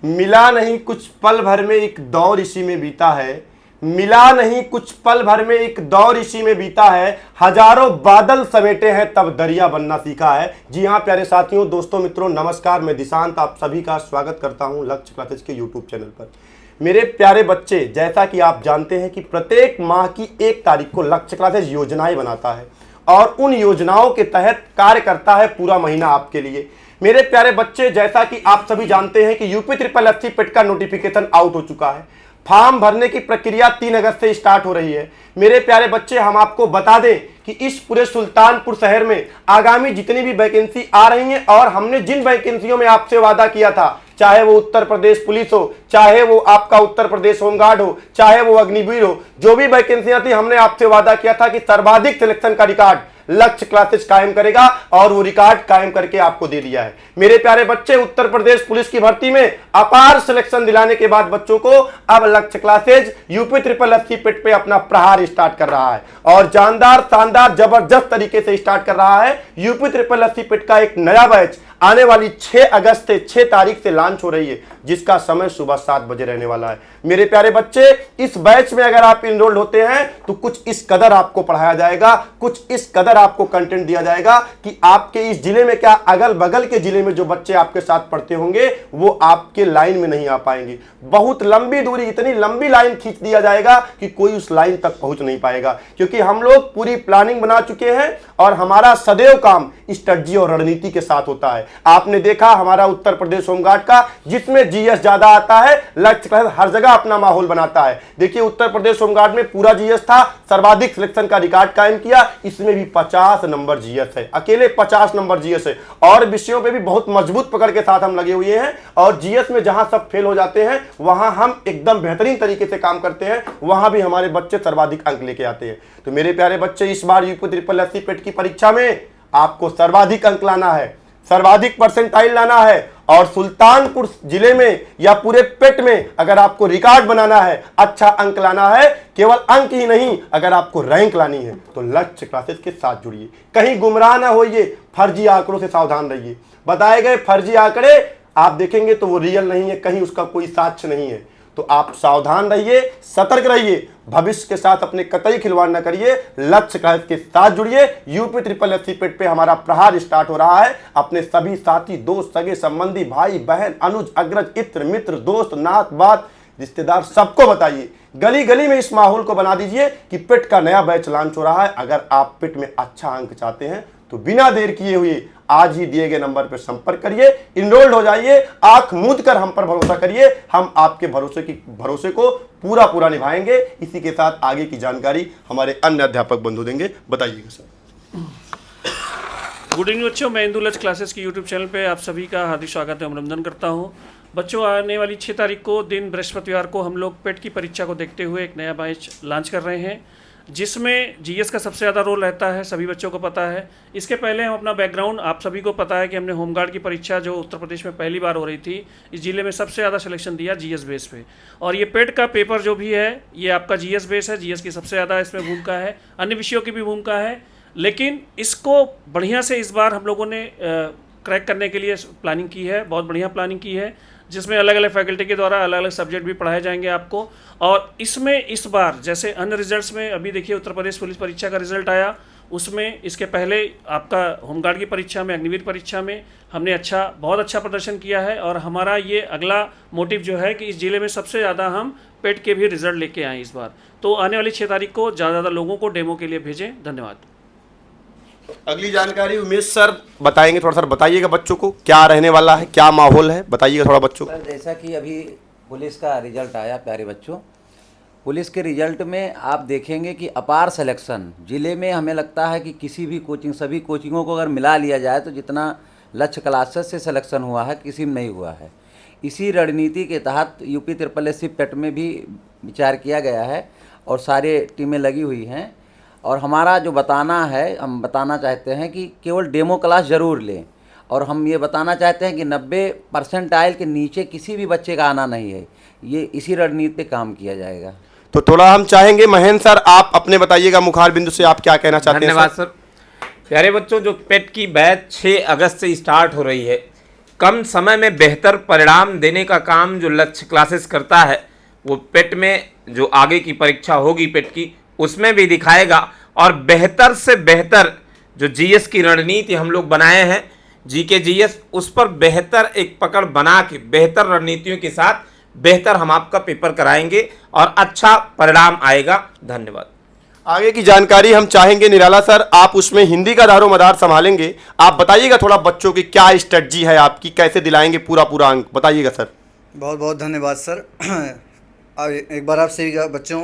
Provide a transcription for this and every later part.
मिला नहीं कुछ पल भर में एक दौर इसी में बीता है, मिला नहीं कुछ पल भर में एक दौर इसी में बीता है, हजारों बादल समेटे हैं तब दरिया बनना सीखा है। जी हाँ प्यारे साथियों, दोस्तों, मित्रों, नमस्कार। मैं दिशांत आप सभी का स्वागत करता हूं लक्ष्य क्लासेज के यूट्यूब चैनल पर। मेरे प्यारे बच्चे, जैसा कि आप जानते हैं कि प्रत्येक माह की 1 तारीख को लक्ष्य क्लासेज योजनाएं बनाता है और उन योजनाओं के तहत कार्य करता है पूरा महीना आपके लिए। मेरे प्यारे बच्चे, जैसा कि आप सभी जानते हैं कि यूपी SSSC पेट का नोटिफिकेशन आउट हो चुका है। फॉर्म भरने की प्रक्रिया 3 अगस्त से स्टार्ट हो रही है। मेरे प्यारे बच्चे, हम आपको बता दें कि इस पूरे सुल्तानपुर शहर में आगामी जितनी भी वैकेंसी आ रही हैं और हमने जिन वैकेंसियों में आपसे वादा किया था, चाहे वो उत्तर प्रदेश पुलिस हो, चाहे वो आपका उत्तर प्रदेश होमगार्ड हो, चाहे वो अग्निवीर हो, जो भी वैकेंसियां थी हमने आपसे वादा किया था कि सर्वाधिक सिलेक्शन का रिकॉर्ड लक्ष्य क्लासेज कायम करेगा और वो रिकॉर्ड कायम करके आपको दे दिया है। मेरे प्यारे बच्चे, उत्तर प्रदेश पुलिस की भर्ती में अपार सिलेक्शन दिलाने के बाद बच्चों को अब लक्ष्य क्लासेज यूपी SSSC पेट पे अपना प्रहार स्टार्ट कर रहा है और जानदार, शानदार, जबरदस्त तरीके से स्टार्ट कर रहा है। यूपी SSSC पेट का एक नया बैच आने वाली 6 अगस्त से 6 तारीख से लॉन्च हो रही है, जिसका समय सुबह 7 बजे रहने वाला है। मेरे प्यारे बच्चे, इस बैच में अगर आप इनरोल्ड होते हैं तो कुछ इस कदर आपको पढ़ाया जाएगा, कुछ इस कदर आपको कंटेंट दिया जाएगा कि आपके इस जिले में क्या, अगल बगल के जिले में जो बच्चे आपके साथ पढ़ते होंगे वो आपके लाइन में नहीं आ पाएंगे। बहुत लंबी दूरी, इतनी लंबी लाइन खींच दिया जाएगा कि कोई उस लाइन तक पहुंच नहीं पाएगा, क्योंकि हम लोग पूरी प्लानिंग बना चुके हैं और हमारा सदैव काम स्ट्रेटजी और रणनीति के साथ होता है। आपने देखा हमारा उत्तर प्रदेश होमगार्ड का, जिसमें जीएस ज्यादा आता है, लक्ष्य क्लासेज हर जगह अपना माहौल बनाता है। देखिए उत्तर प्रदेश होमगार्ड में पूरा जीएस था, सर्वाधिक सिलेक्शन का रिकॉर्ड कायम किया, इसमें भी 50 नंबर जीएस है, अकेले 50 नंबर जीएस है। और विषयों पे भी बहुत मजबूत पकड़ के साथ हम लगे हुए हैं और जीएस में जहां सब फेल हो जाते हैं वहां हम एकदम बेहतरीन तरीके से काम करते हैं, वहां भी हमारे बच्चे सर्वाधिक अंक लेके आते हैं। तो मेरे प्यारे बच्चे, इस बार यूपी SSSC पेट की परीक्षा में आपको सर्वाधिक अंक लाना है, सर्वाधिक परसेंटाइल लाना है और सुल्तानपुर जिले में या पूरे पेट में अगर आपको रिकॉर्ड बनाना है, अच्छा अंक लाना है, केवल अंक ही नहीं, अगर आपको रैंक लानी है तो लक्ष्य क्लासेज के साथ जुड़िए। कहीं गुमराह ना होइए, फर्जी आंकड़ों से सावधान रहिए। बताए गए फर्जी आंकड़े आप देखेंगे तो वो रियल नहीं है, कहीं उसका कोई साक्ष्य नहीं है। तो आप सावधान रहिए, सतर्क रहिए, भविष्य के साथ अपने कतई खिलवाड़ न करिए, लक्ष्य क्लासेज के साथ जुड़िए। यूपी SSSC पेट पे हमारा प्रहार स्टार्ट हो रहा है। अपने सभी साथी, दोस्त, सगे संबंधी, भाई बहन, अनुज अग्रज, इत्र मित्र, दोस्त, नात बात, रिश्तेदार, सबको बताइए। गली गली में इस माहौल को बना दीजिए कि पेट का नया बैच लॉन्च हो रहा है। अगर आप पेट में अच्छा अंक चाहते हैं तो बिना देर किए हुए आज ही दिए गए नंबर पर संपर्क करिए, इनरोल्ड हो जाइए, आंख मूंद कर हम पर भरोसा करिए। हम आपके भरोसे को पूरा निभाएंगे। इसी के साथ आगे की जानकारी हमारे अन्य अध्यापक बंधु देंगे। बताइएगा सर। गुड इवनिंग बच्चों, मैं इंदु लक्ष्य क्लासेस के यूट्यूब चैनल पे आप सभी का हार्दिक स्वागत एवं अभिनंदन करता हूँ। बच्चों, आने वाली 6 तारीख को दिन बृहस्पतिवार को हम लोग पेट की परीक्षा को देखते हुए एक नया बैच लॉन्च कर रहे हैं, जिसमें जीएस का सबसे ज़्यादा रोल रहता है, सभी बच्चों को पता है। इसके पहले हम अपना बैकग्राउंड, आप सभी को पता है कि हमने होमगार्ड की परीक्षा जो उत्तर प्रदेश में पहली बार हो रही थी, इस जिले में सबसे ज़्यादा सिलेक्शन दिया जीएस बेस पे। और ये पेट का पेपर जो भी है ये आपका जीएस बेस है, जीएस की सबसे ज़्यादा इसमें भूमिका है, अन्य विषयों की भी भूमिका है, लेकिन इसको बढ़िया से इस बार हम लोगों ने क्रैक करने के लिए प्लानिंग की है, बहुत बढ़िया प्लानिंग की है, जिसमें अलग अलग फैकल्टी के द्वारा अलग अलग सब्जेक्ट भी पढ़ाए जाएंगे आपको। और इसमें इस बार जैसे अन्य रिजल्ट्स में अभी देखिए उत्तर प्रदेश पुलिस परीक्षा का रिजल्ट आया, उसमें इसके पहले आपका होमगार्ड की परीक्षा में, अग्निवीर परीक्षा में हमने बहुत अच्छा प्रदर्शन किया है। और हमारा ये अगला मोटिव जो है कि इस जिले में सबसे ज़्यादा हम पेट के भी रिजल्ट लेके आए इस बार। तो आने वाली 6 तारीख को ज़्यादा लोगों को डेमो के लिए भेजें। धन्यवाद। अगली जानकारी उमेश सर बताएंगे। थोड़ा सर बताइएगा बच्चों को क्या रहने वाला है, क्या माहौल है, बताइएगा थोड़ा बच्चों को। जैसा कि अभी पुलिस का रिजल्ट आया प्यारे बच्चों, पुलिस के रिजल्ट में आप देखेंगे कि अपार सिलेक्शन जिले में, हमें लगता है कि किसी भी कोचिंग, सभी कोचिंगों को अगर मिला लिया जाए तो जितना लक्ष्य क्लासेस से सिलेक्शन हुआ है किसी में नहीं हुआ है। इसी रणनीति के तहत यूपी SSSC पेट में भी विचार किया गया है और सारे टीमें लगी हुई हैं। और हमारा जो बताना है, हम बताना चाहते हैं कि केवल डेमो क्लास ज़रूर लें, और हम ये बताना चाहते हैं कि 90% के नीचे किसी भी बच्चे का आना नहीं है। ये इसी रणनीति पे काम किया जाएगा। तो थोड़ा हम चाहेंगे महेंद्र सर आप अपने बताइएगा मुखार बिंदु से आप क्या कहना चाहते हैं। धन्यवाद सर। प्यारे बच्चों, जो पेट की बैच 6 अगस्त से स्टार्ट हो रही है, कम समय में बेहतर परिणाम देने का काम जो लक्ष्य क्लासेस करता है वो पेट में जो आगे की परीक्षा होगी पेट की उसमें भी दिखाएगा। और बेहतर से बेहतर जो जीएस की रणनीति हम लोग बनाए हैं जीके जीएस, उस पर बेहतर एक पकड़ बना के बेहतर रणनीतियों के साथ बेहतर हम आपका पेपर कराएंगे और अच्छा परिणाम आएगा। धन्यवाद। आगे की जानकारी हम चाहेंगे निराला सर, आप उसमें हिंदी का दारोमदार संभालेंगे, आप बताइएगा थोड़ा बच्चों की क्या स्ट्रेटजी है आपकी, कैसे दिलाएंगे पूरा अंक, बताइएगा सर। बहुत बहुत धन्यवाद सर। अब एक बार आप सभी बच्चों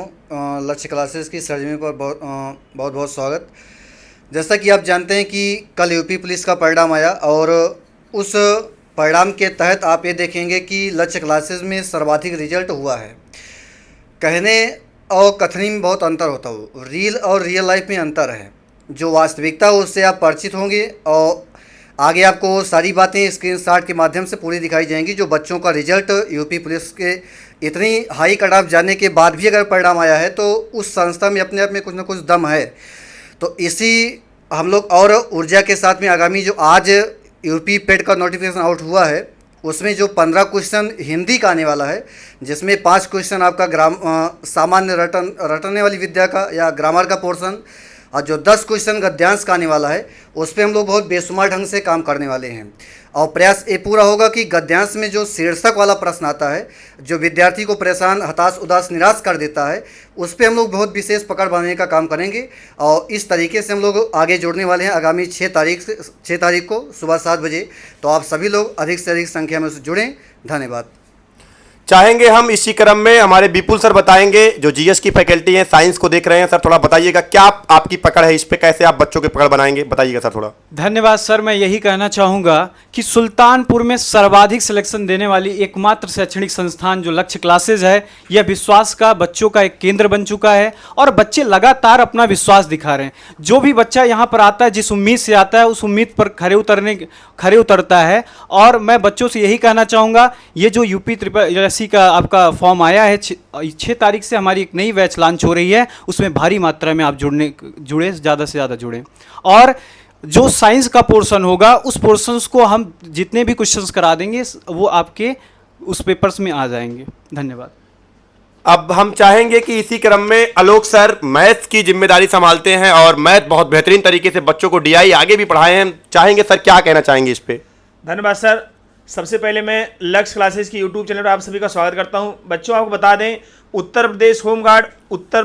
लक्ष्य क्लासेस की सरजमी पर बहुत बहुत स्वागत। जैसा कि आप जानते हैं कि कल यूपी पुलिस का परिणाम आया और उस परिणाम के तहत आप ये देखेंगे कि लक्ष्य क्लासेस में सर्वाधिक रिजल्ट हुआ है। कहने और कथनी में बहुत अंतर होता हो, रील और रियल लाइफ में अंतर है। जो वास्तविकता हो उससे आप परिचित होंगे और आगे आपको सारी बातें स्क्रीनशॉट के माध्यम से पूरी दिखाई जाएंगी। जो बच्चों का रिजल्ट यूपी पुलिस के इतनी हाई कट ऑफ जाने के बाद भी अगर परिणाम आया है तो उस संस्था में अपने आप में कुछ ना कुछ दम है। तो इसी हम लोग और ऊर्जा के साथ में आगामी जो आज यूपी पेट का नोटिफिकेशन आउट हुआ है उसमें जो 15 क्वेश्चन हिंदी का आने वाला है, जिसमें 5 क्वेश्चन आपका सामान्य रटने वाली विद्या का या ग्रामर का पोर्शन और जो 10 क्वेश्चन गद्यांश का आने वाला है उस पर हम लोग बहुत बेशुमार ढंग से काम करने वाले हैं। और प्रयास ये पूरा होगा कि गद्यांश में जो शीर्षक वाला प्रश्न आता है जो विद्यार्थी को परेशान, हताश, उदास, निराश कर देता है, उस पर हम लोग बहुत विशेष पकड़ बनाने का काम करेंगे। और इस तरीके से हम लोग आगे जुड़ने वाले हैं आगामी 6 तारीख को सुबह 7 बजे। तो आप सभी लोग अधिक से अधिक संख्या में जुड़ें। धन्यवाद। चाहेंगे हम इसी क्रम में हमारे विपुल सर बताएंगे, जो जीएस की फैकल्टी है, साइंस को देख रहे हैं। सर थोड़ा बताइएगा क्या आपकी पकड़ है इस पे, कैसे आप बच्चों की पकड़ बनाएंगे, बताइएगा सर थोड़ा। धन्यवाद सर। मैं यही कहना चाहूँगा कि सुल्तानपुर में सर्वाधिक सिलेक्शन देने वाली एकमात्र शैक्षणिक संस्थान जो लक्ष्य क्लासेज है, यह विश्वास का बच्चों का एक केंद्र बन चुका है और बच्चे लगातार अपना विश्वास दिखा रहे हैं। जो भी बच्चा यहाँ पर आता है जिस उम्मीद से आता है उस उम्मीद पर खरे उतरता है। और मैं बच्चों से यही कहना चाहूँगा, ये जो यूपी ट्रिपल का आपका फॉर्म आया है 6 तारीख से हमारी एक नई बैच लॉन्च हो रही है, उसमें भारी मात्रा में आप जुड़े ज़्यादा से ज़्यादा जुड़ें। और जो साइंस का पोर्शन होगा उस पोर्शंस को हम जितने भी क्वेश्चंस करा देंगे वो आपके उस पेपर्स में आ जाएंगे। धन्यवाद। अब हम चाहेंगे कि इसी क्रम में आलोक सर मैथ्स की जिम्मेदारी संभालते हैं और मैथ बहुत बेहतरीन तरीके से बच्चों को डीआई आगे भी पढ़ाए हैं। चाहेंगे सर क्या कहना चाहेंगे इस पे। धन्यवाद सर। सबसे पहले मैं लक्ष्य क्लासेस की यूट्यूब चैनल पर आप सभी का स्वागत करता हूं। बच्चों आपको बता दें, उत्तर प्रदेश होमगार्ड, उत्तर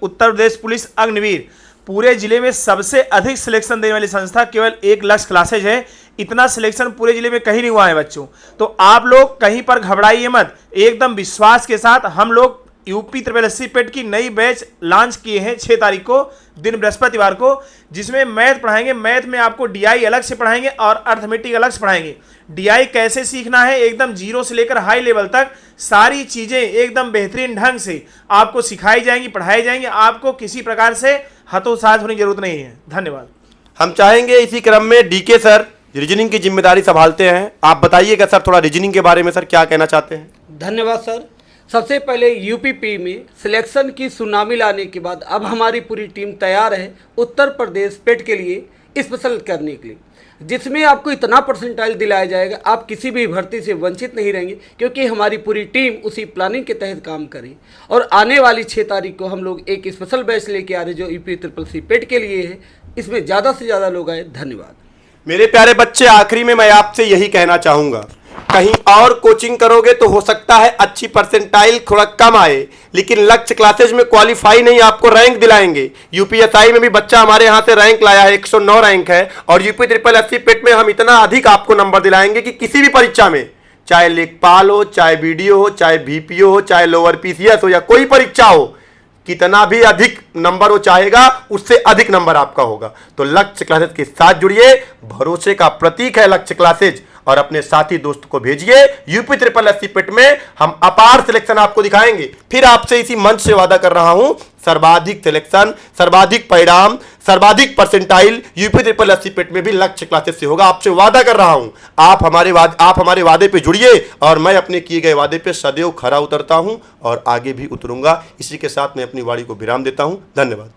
प्रदेश पुलिस अग्निवीर पूरे जिले में सबसे अधिक सिलेक्शन देने वाली संस्था केवल एक लक्ष्य क्लासेज है। इतना सिलेक्शन पूरे जिले में कहीं नहीं हुआ है बच्चों। तो आप लोग कहीं पर घबराइए मत, एकदम विश्वास के साथ हम लोग यूपी ट्रिपल एससी पेट की नई बैच लॉन्च किए हैं 6 तारीख को दिन बृहस्पतिवार को, जिसमें मैथ पढ़ाएंगे। मैथ में आपको डीआई अलग से पढ़ाएंगे और अर्थमेटिक अलग से पढ़ाएंगे। डीआई कैसे सीखना है, एकदम जीरो से लेकर हाई लेवल तक सारी चीज़ें एकदम बेहतरीन ढंग से आपको सिखाई जाएंगी, पढ़ाई जाएंगी। आपको किसी प्रकार से हतोत्साहित होने की जरूरत नहीं है। धन्यवाद। हम चाहेंगे इसी क्रम में डीके सर रीजनिंग की जिम्मेदारी संभालते हैं, आप बताइएगा सर थोड़ा रीजनिंग के बारे में सर क्या कहना चाहते हैं। धन्यवाद सर। सबसे पहले यूपीपी में सिलेक्शन की सुनामी लाने के बाद अब हमारी पूरी टीम तैयार है उत्तर प्रदेश पेट के लिए स्पेशल करने के लिए, जिसमें आपको इतना परसेंटाइल दिलाया जाएगा आप किसी भी भर्ती से वंचित नहीं रहेंगे, क्योंकि हमारी पूरी टीम उसी प्लानिंग के तहत काम करे। और आने वाली 6 तारीख को हम लोग एक स्पेशल बैच लेके आ रहे जो यूपी ट्रिपल सी पेट के लिए है। इसमें ज़्यादा से ज़्यादा लोग आए। धन्यवाद। मेरे प्यारे बच्चे, आखिरी में मैं आपसे यही कहना चाहूँगा, कहीं और कोचिंग करोगे तो हो सकता है अच्छी परसेंटाइल थोड़ा कम आए, लेकिन लक्ष्य क्लासेज में क्वालिफाई नहीं, आपको रैंक दिलाएंगे। यूपीएसआई में भी बच्चा हमारे यहाँ से रैंक लाया है, 109 रैंक है। और यूपी ट्रिपल एससी पेट में हम इतना अधिक आपको नंबर दिलाएंगे कि किसी भी परीक्षा में, चाहे लेखपाल हो, चाहे बीडीओ हो, चाहे बीपीओ हो, चाहे लोअर पीसीएस हो या कोई परीक्षा हो, कितना भी अधिक नंबर वो चाहेगा उससे अधिक नंबर आपका होगा। तो लक्ष्य क्लासेज के साथ जुड़िए, भरोसे का प्रतीक है लक्ष्य क्लासेज, और अपने साथी दोस्त को भेजिए। यूपी ट्रिपल एससी पेट में हम अपार सिलेक्शन आपको दिखाएंगे। फिर आपसे इसी मंच से वादा कर रहा हूं, सर्वाधिक सिलेक्शन, सर्वाधिक परिणाम, सर्वाधिक परसेंटाइल यूपी ट्रिपल एससी पेट में भी लक्ष्य क्लासेस से होगा। आपसे वादा कर रहा हूं। आप हमारे वादे पे जुड़िए और मैं अपने किए गए वादे पे सदैव खरा उतरता हूं और आगे भी उतरूंगा। इसी के साथ मैं अपनी वाणी को विराम देता हूं। धन्यवाद।